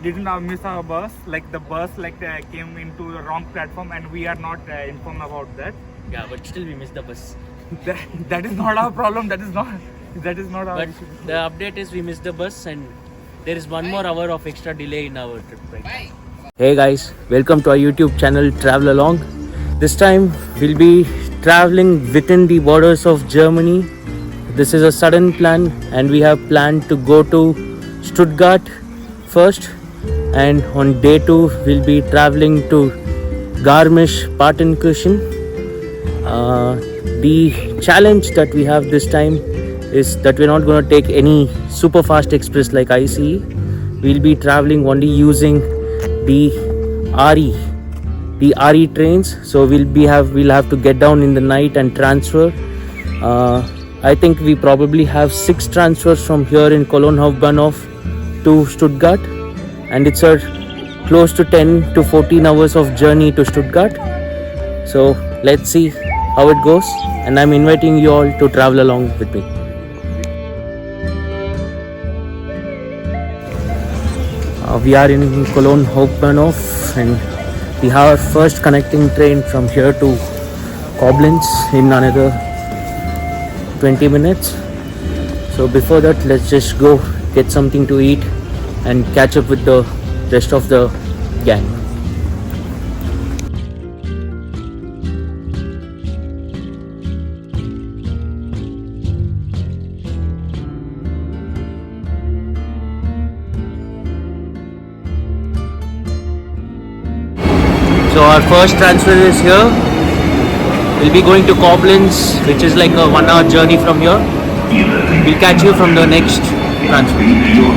Didn't miss our bus. Like the bus came into the wrong platform, and we are not informed about that. Yeah, but still we missed the bus. That is not our problem. That is not our But issue. the update is we missed the bus and there is 1 more hour of extra delay in our trip right now. Hey guys, welcome to our YouTube channel Travel Along. This time we'll be traveling within the borders of Germany. This is a sudden plan and we have planned to go to Stuttgart first, and on day 2 we'll be traveling to Garmisch-Partenkirchen. The challenge that we have this time is that we're not going to take any super fast express like ICE. We'll be traveling only using the RE trains. So we'll have to get down in the night and transfer. I think we probably have 6 transfers from here in Cologne Hauptbahnhof to Stuttgart, and it's a close to 10 to 14 hours of journey to Stuttgart. So let's see how it goes, and I'm inviting you all to travel along with me. We are in Cologne Hauptbahnhof and we have our first connecting train from here to Koblenz in another 20 minutes. So before that, let's just go get something to eat and catch up with the rest of the gang. So our first transfer is here. We'll be going to Koblenz, which is like a 1 hour journey from here. We'll catch you from the next transfer.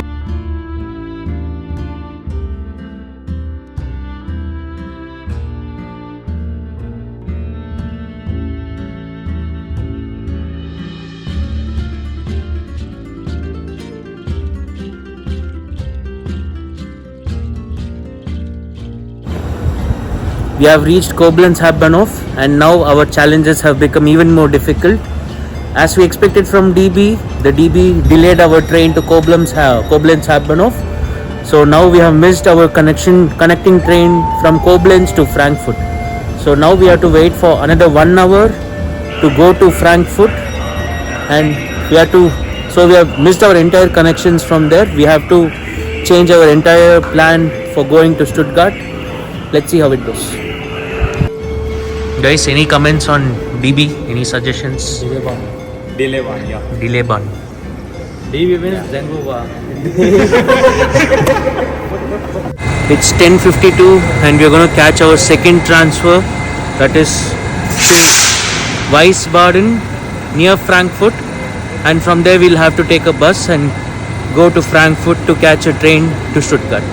We have reached Koblenz Hauptbahnhof and now our challenges have become even more difficult. As we expected from DB, the DB delayed our train to Koblenz Hauptbahnhof. So now we have missed our connecting train from Koblenz to Frankfurt. So now we have to wait for another 1 hour to go to Frankfurt, and we have missed our entire connections from there. We have to change our entire plan for going to Stuttgart. Let's see how it goes. Guys, any comments on DB? Any suggestions? Delay one, yeah. Delay ban. DB means Zenguba. It's 10:52 and we're going to catch our second transfer, that is to Wiesbaden near Frankfurt, and from there we'll have to take a bus and go to Frankfurt to catch a train to Stuttgart.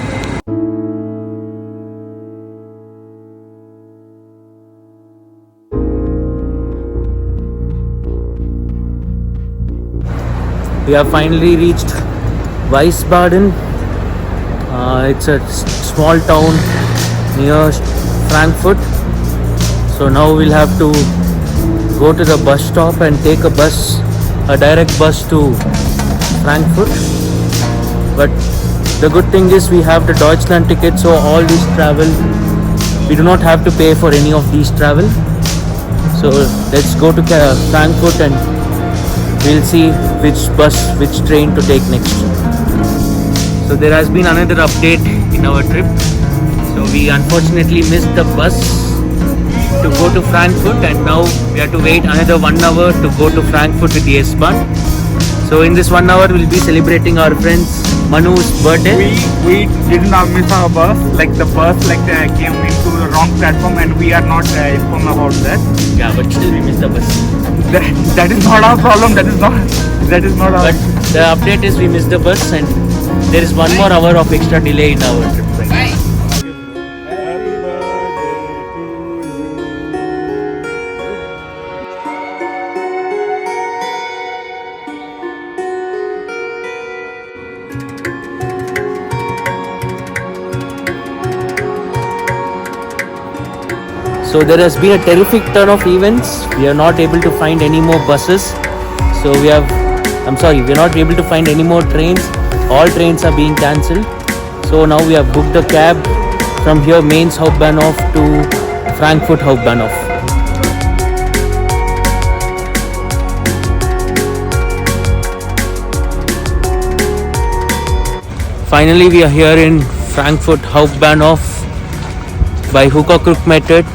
We have finally reached Wiesbaden. It's a small town near Frankfurt. So now we'll have to go to the bus stop and take a direct bus to Frankfurt. But the good thing is we have the Deutschland ticket, so all this travel, we do not have to pay for any of these travel. So let's go to Frankfurt and we'll see which train to take next. So there has been another update in our trip. So we unfortunately missed the bus to go to Frankfurt, and now we have to wait another 1 hour to go to Frankfurt with the S-Bahn. So in this 1 hour we'll be celebrating our friend's Manu's birthday. We didn't miss our bus. Like the bus came into the wrong platform, and we are not informed about that. Yeah, but still we missed the bus. That is not our problem. That is not our. But the update is we missed the bus and there is 1 more hour of extra delay in our trip. Right? So there has been a terrific turn of events. We are not able to find any more buses. So we're not able to find any more trains. All trains are being cancelled. So now we have booked a cab from here Mainz Hauptbahnhof to Frankfurt Hauptbahnhof. Finally we are here in Frankfurt Hauptbahnhof by hook or crook method.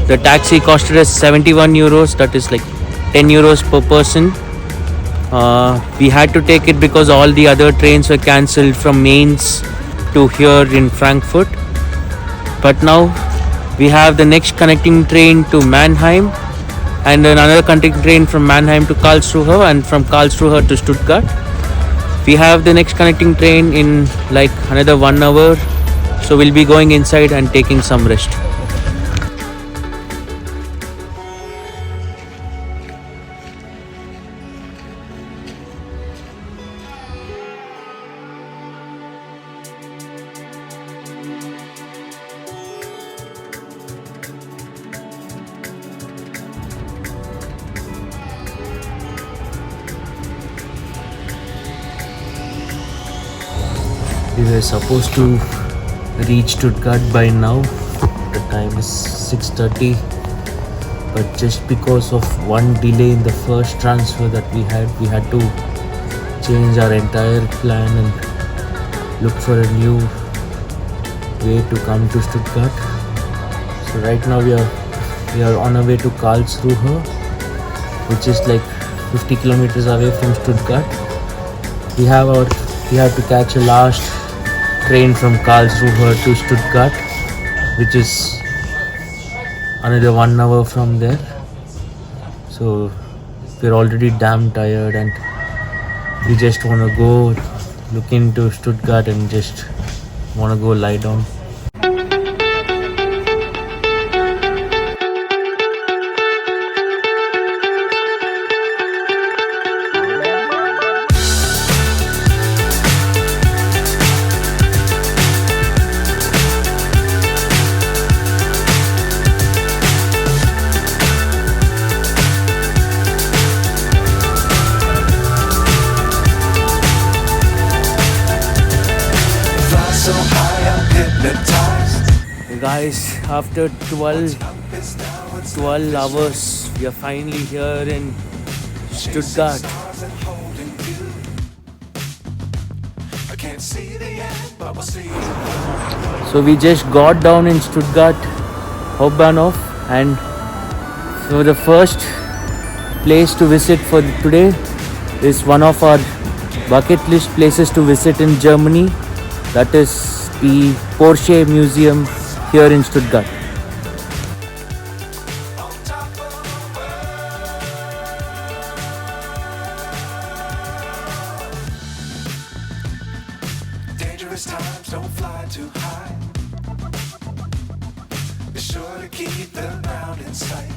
The taxi costed us 71 euros, that is like 10 euros per person. We had to take it because all the other trains were cancelled from Mainz to here in Frankfurt. But now we have the next connecting train to Mannheim and another connecting train from Mannheim to Karlsruhe and from Karlsruhe to Stuttgart. We have the next connecting train in like another 1 hour, so we'll be going inside and taking some rest. We were supposed to reach Stuttgart by now. The time is 6:30, but just because of one delay in the first transfer that we had to change our entire plan and look for a new way to come to Stuttgart. So right now we are on our way to Karlsruhe, which is like 50 kilometers away from Stuttgart. We have to catch a last train from Karlsruhe to Stuttgart, which is another 1 hour from there. So we're already damn tired and we just want to go look into Stuttgart and just want to go lie down. Guys, after 12 hours, we are finally here in Stuttgart. So we just got down in Stuttgart Hauptbahnhof, and so the first place to visit for today is one of our bucket list places to visit in Germany. That is the Porsche Museum here in Stuttgart. Dangerous times, don't fly too high. Be sure to keep the ground in sight.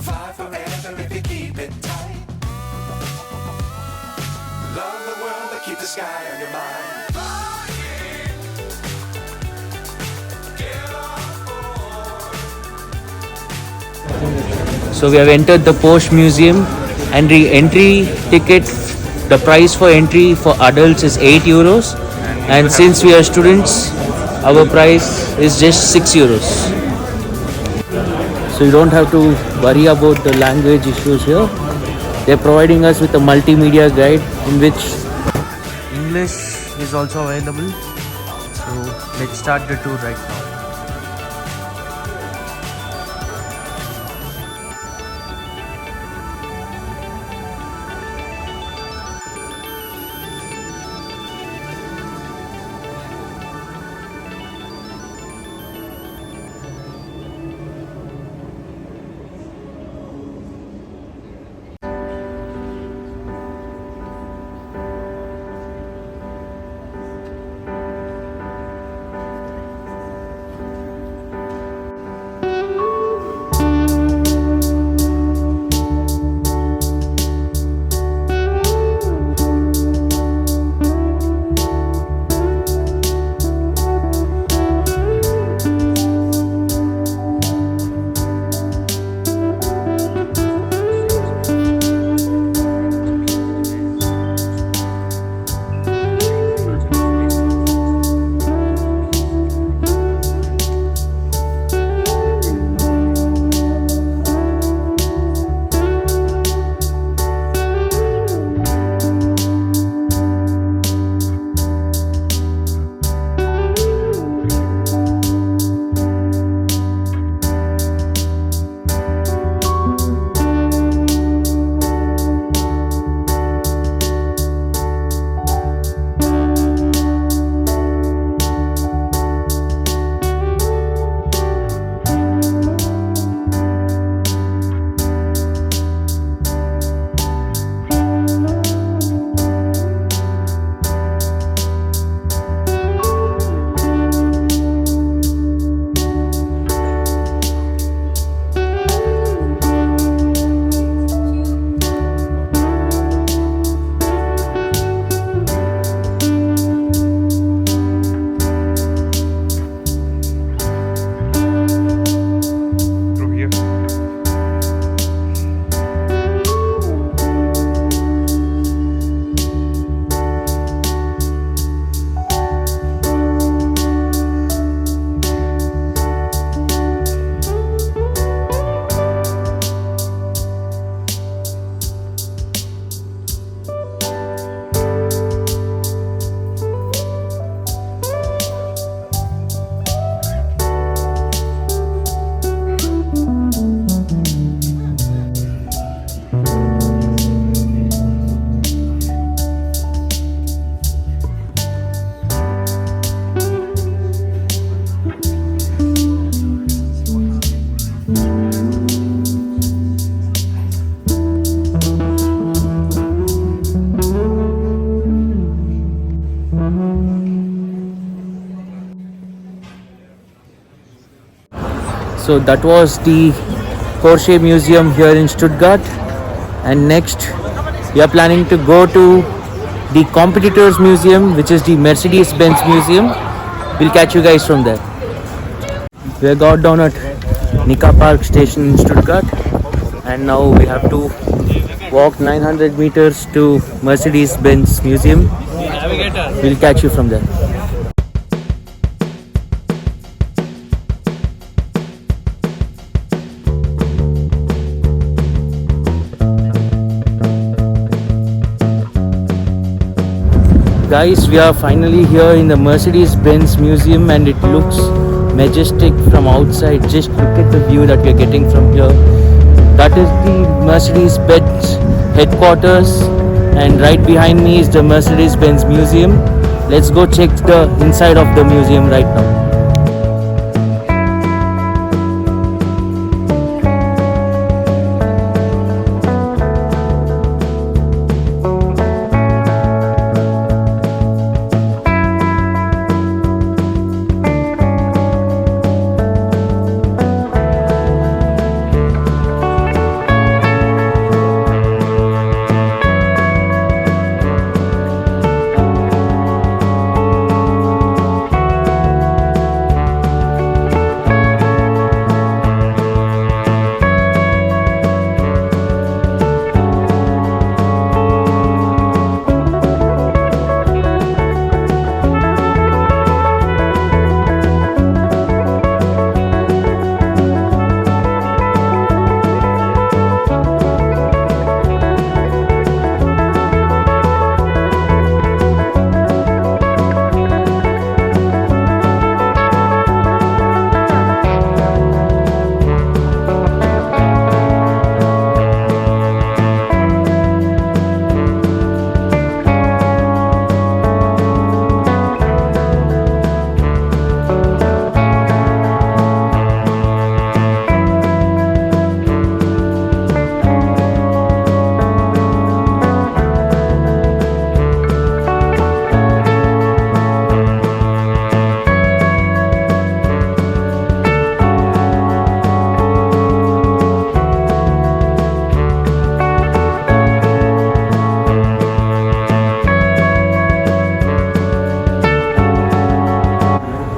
Fly forever if you keep it tight. Love the world, but keep the sky on your mind. So we have entered the Porsche Museum, and the entry ticket, the price for entry for adults is 8 euros, and since we are students, our price is just 6 euros. So you don't have to worry about the language issues here. They're providing us with a multimedia guide in which English is also available. So let's start the tour right now. So that was the Porsche Museum here in Stuttgart. And next we are planning to go to the Competitors Museum, which is the Mercedes-Benz Museum. We'll catch you guys from there. We got down at Nika Park station in Stuttgart, and now we have to walk 900 meters to Mercedes-Benz Museum. We'll catch you from there. Guys, we are finally here in the Mercedes-Benz Museum, and it looks majestic from outside. Just look at the view that we are getting from here. That is the Mercedes-Benz headquarters, and right behind me is the Mercedes-Benz Museum. Let's go check the inside of the museum right now.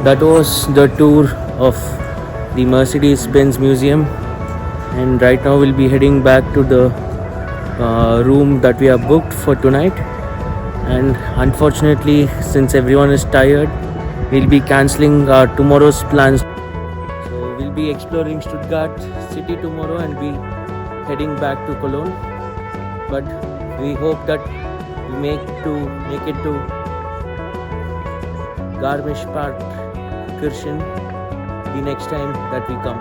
That was the tour of the Mercedes-Benz Museum, and right now we'll be heading back to the room that we have booked for tonight. And unfortunately, since everyone is tired, we'll be cancelling our tomorrow's plans. So we'll be exploring Stuttgart city tomorrow and be heading back to Cologne. But we hope that we make it to Garmisch-Partenkirchen the next time that we come.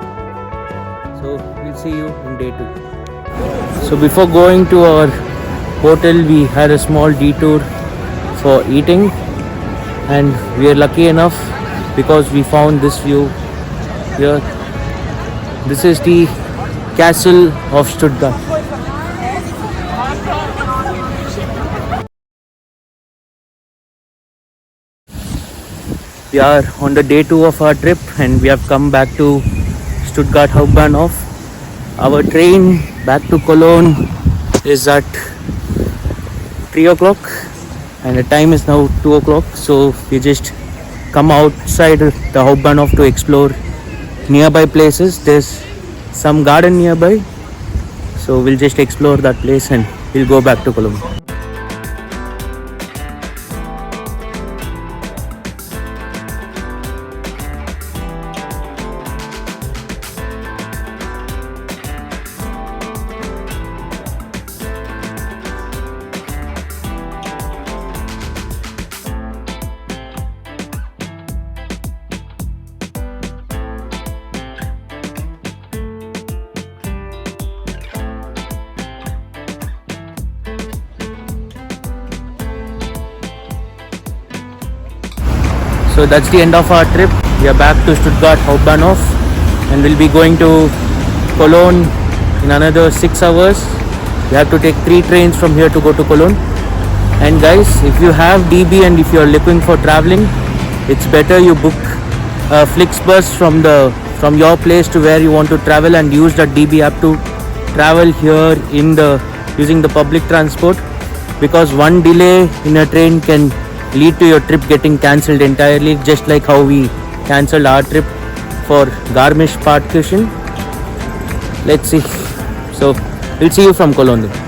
So we'll see you in day 2. So before going to our hotel, we had a small detour for eating, and we are lucky enough because we found this view here. This is the Castle of Stuttgart. We are on the day 2 of our trip, and we have come back to Stuttgart Hauptbahnhof. Our train back to Cologne is at 3 o'clock, and the time is now 2 o'clock. So we just come outside the Hauptbahnhof to explore nearby places. There's some garden nearby, so we'll just explore that place and we'll go back to Cologne. So that's the end of our trip. We are back to Stuttgart Hauptbahnhof, and we'll be going to Cologne in another 6 hours. We have to take 3 trains from here to go to Cologne. And guys, if you have DB and if you're looking for traveling, it's better you book a Flixbus from the from your place to where you want to travel and use the DB app to travel here in the using the public transport, because one delay in a train can lead to your trip getting cancelled entirely, just like how we cancelled our trip for Garmisch Partenkirchen. Let's see. So we'll see you from Cologne then.